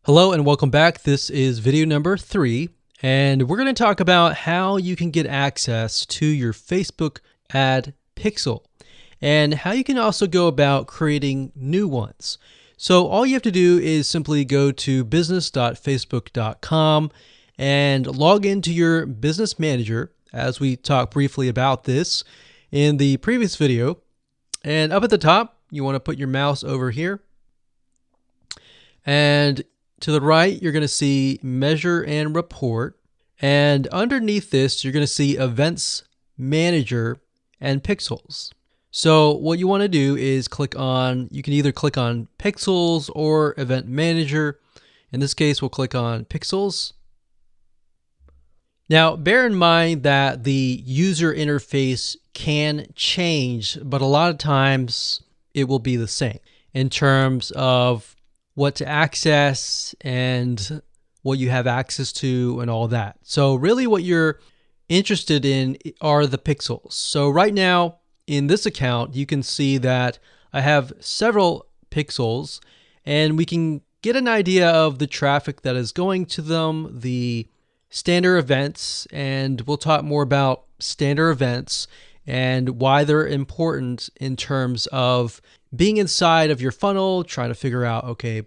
Hello and welcome back. This is video number 3, and we're going to talk about how you can get access to your Facebook ad pixel and how you can also go about creating new ones. So all you have to do is simply go to business.facebook.com and log into your business manager, as we talked briefly about this in the previous video. And up at the top, you want to put your mouse over here, and to the right, you're going to see Measure and Report. And underneath this, you're going to see Events Manager and Pixels. So what you want to do is you can either click on Pixels or Event Manager. In this case, we'll click on Pixels. Now, bear in mind that the user interface can change, but a lot of times it will be the same in terms of what to access and what you have access to and all that. So really what you're interested in are the pixels. So right now in this account, you can see that I have several pixels, and we can get an idea of the traffic that is going to them, the standard events, and we'll talk more about standard events and why they're important in terms of being inside of your funnel, trying to figure out, okay,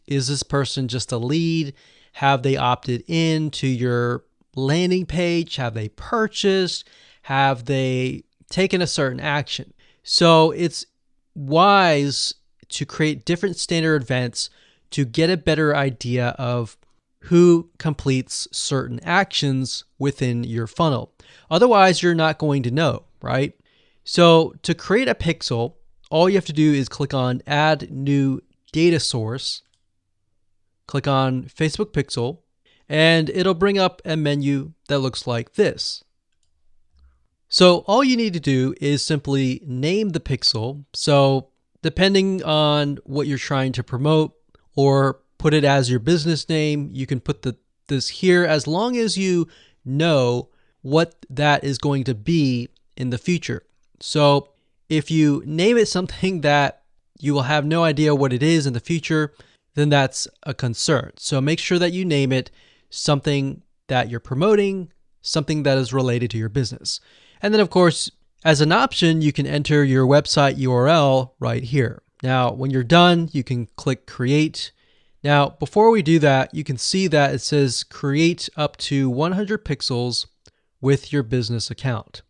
is this person just a lead? Have they opted in to your landing page? Have they purchased? Have they taken a certain action? So it's wise to create different standard events to get a better idea of who completes certain actions within your funnel. Otherwise, you're not going to know, right? So to create a pixel, all you have to do is click on Add New Data Source, click on Facebook Pixel, and it'll bring up a menu that looks like this. So all you need to do is simply name the pixel. So depending on what you're trying to promote, or put it as your business name, you can put this here as long as you know what that is going to be in the future. So if you name it something that you will have no idea what it is in the future, then that's a concern. So make sure that you name it something that you're promoting, something that is related to your business. And then of course, as an option, you can enter your website URL right here. Now, when you're done, you can click Create. Now, before we do that, you can see that it says create up to 100 pixels with your business account.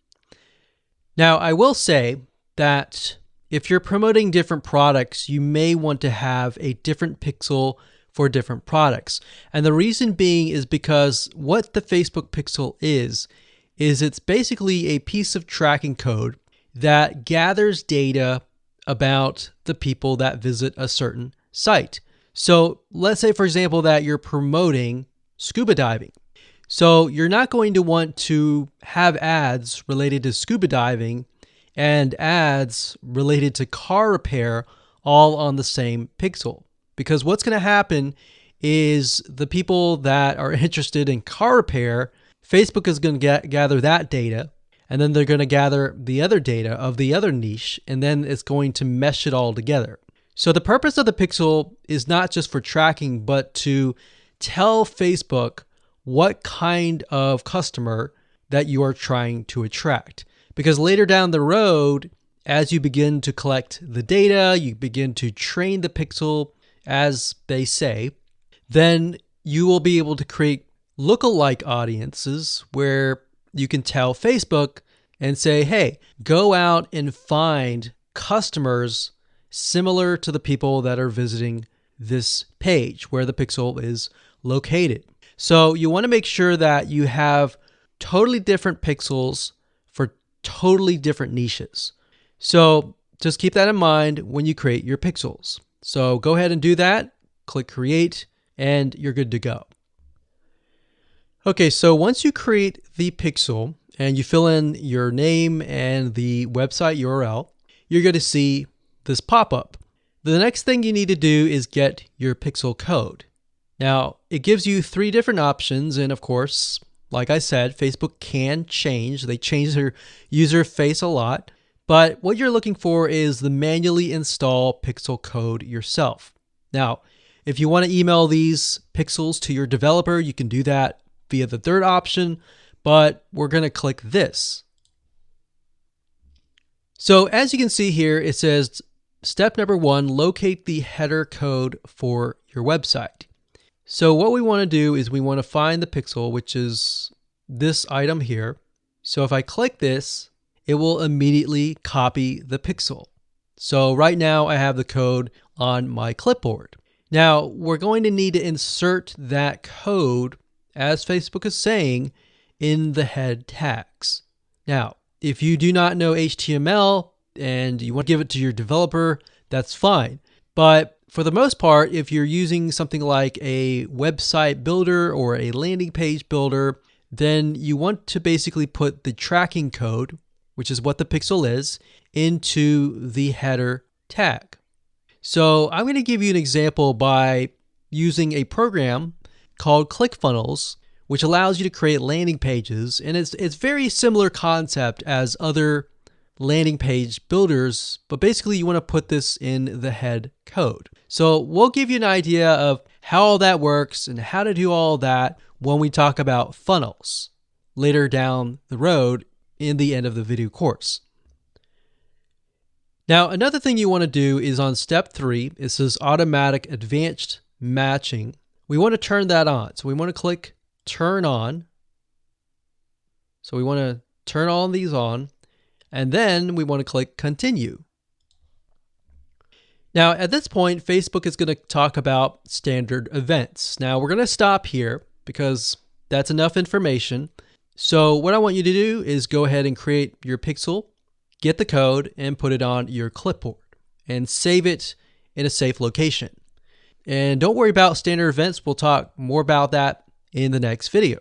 Now, I will say that if you're promoting different products, you may want to have a different pixel for different products. And the reason being is because what the Facebook pixel is it's basically a piece of tracking code that gathers data about the people that visit a certain site. So let's say, for example, that you're promoting scuba diving. So you're not going to want to have ads related to scuba diving and ads related to car repair all on the same pixel. Because what's going to happen is the people that are interested in car repair, Facebook is going to gather that data, and then they're going to gather the other data of the other niche, and then it's going to mesh it all together. So the purpose of the pixel is not just for tracking, but to tell Facebook what kind of customer that you are trying to attract. Because later down the road, as you begin to collect the data, you begin to train the pixel, as they say, then you will be able to create lookalike audiences where you can tell Facebook and say, hey, go out and find customers similar to the people that are visiting this page where the pixel is located. So you want to make sure that you have totally different pixels for totally different niches. So just keep that in mind when you create your pixels. So go ahead and do that, click Create, and you're good to go. Okay, so once you create the pixel and you fill in your name and the website URL, you're going to see this pop-up. The next thing you need to do is get your pixel code. Now, it gives you 3 different options, and of course, like I said, Facebook can change. They change their user face a lot. But what you're looking for is the manually install pixel code yourself. Now, If you want to email these pixels to your developer, you can do that via the third option, but we're going to click this. So as you can see here, it says step number 1, locate the header code for your website. So what we want to do is we want to find the pixel, which is this item here. So if I click this, it will immediately copy the pixel. So right now I have the code on my clipboard. Now we're going to need to insert that code, as Facebook is saying, in the head tags. Now, if you do not know HTML and you want to give it to your developer, that's fine. But for the most part, if you're using something like a website builder or a landing page builder, then you want to basically put the tracking code, which is what the pixel is, into the header tag. So I'm going to give you an example by using a program called ClickFunnels, which allows you to create landing pages. And it's very similar concept as other landing page builders, but basically you want to put this in the head code. So we'll give you an idea of how all that works and how to do all that when we talk about funnels later down the road in the end of the video course. Now, another thing you want to do is on step 3, it says automatic advanced matching. We want to turn that on. So we want to click turn on. So we want to turn all these on, and then we want to click continue. Now, at this point, Facebook is going to talk about standard events. Now, we're going to stop here because that's enough information. So what I want you to do is go ahead and create your pixel, get the code, and put it on your clipboard and save it in a safe location. And don't worry about standard events. We'll talk more about that in the next video.